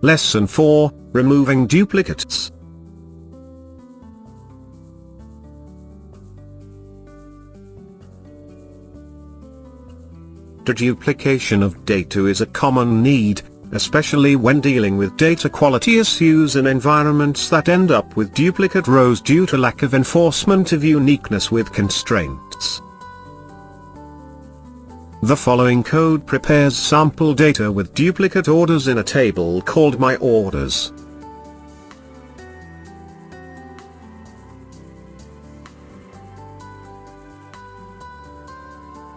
Lesson 4, Removing Duplicates. Deduplication of data is a common need, especially when dealing with data quality issues in environments that end up with duplicate rows due to lack of enforcement of uniqueness with constraints. The following code prepares sample data with duplicate orders in a table called myOrders.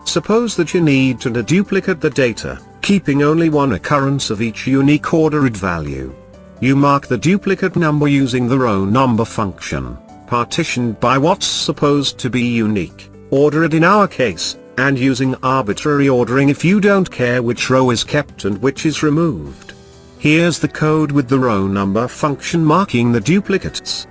Suppose that you need to deduplicate the data, keeping only one occurrence of each unique ordered value. You mark the duplicate number using the row number function, partitioned by what's supposed to be unique, ordered in our case, and using arbitrary ordering if you don't care which row is kept and which is removed. Here's the code with the row number function marking the duplicates.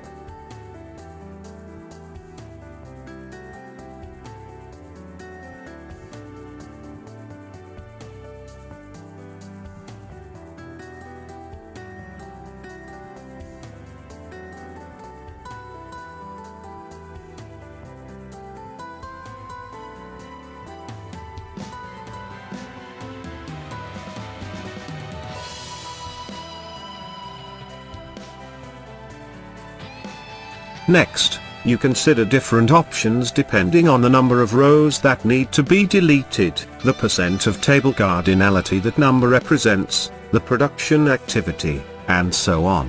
Next, you consider different options depending on the number of rows that need to be deleted, the percent of table cardinality that number represents, the production activity, and so on.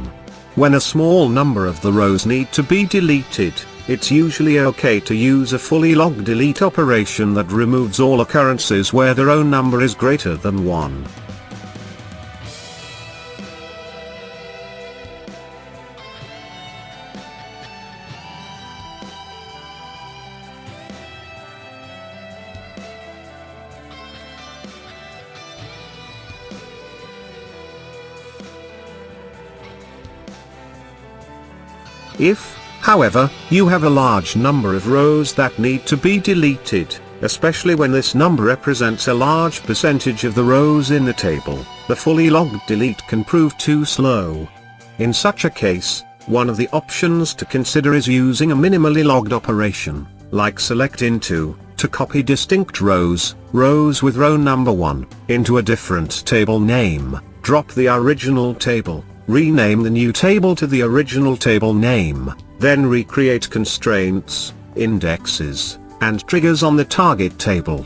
When a small number of the rows need to be deleted, it's usually okay to use a fully log delete operation that removes all occurrences where the row number is greater than 1. If, however, you have a large number of rows that need to be deleted, especially when this number represents a large percentage of the rows in the table, the fully logged delete can prove too slow. In such a case, one of the options to consider is using a minimally logged operation, like select into, to copy distinct rows with row number 1, into a different table name, drop the original table, rename the new table to the original table name, then recreate constraints, indexes, and triggers on the target table.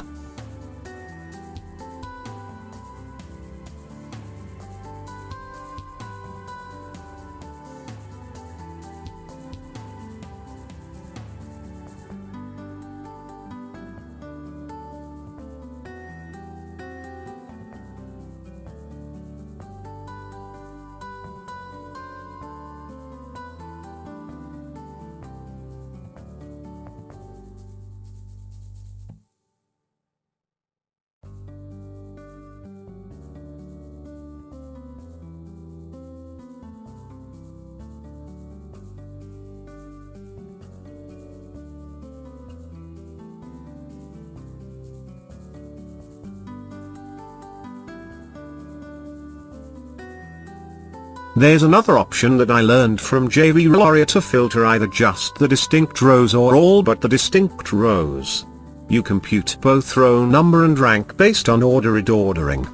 There's another option that I learned from JVLauria to filter either just the distinct rows or all but the distinct rows. You compute both row number and rank based on ordered ordering.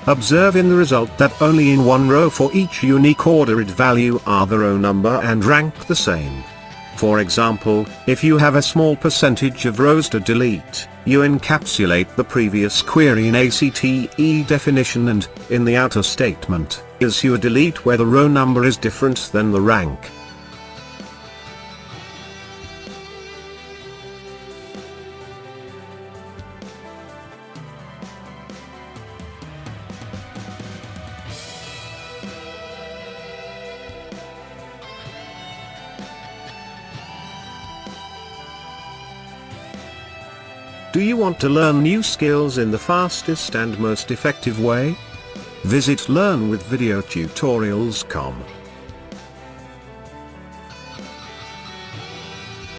Observe in the result that only in one row for each unique ordered value are the row number and rank the same. For example, if you have a small percentage of rows to delete, you encapsulate the previous query in a CTE definition and, in the outer statement, issue a delete where the row number is different than the rank. Do you want to learn new skills in the fastest and most effective way? Visit learnwithvideotutorials.com.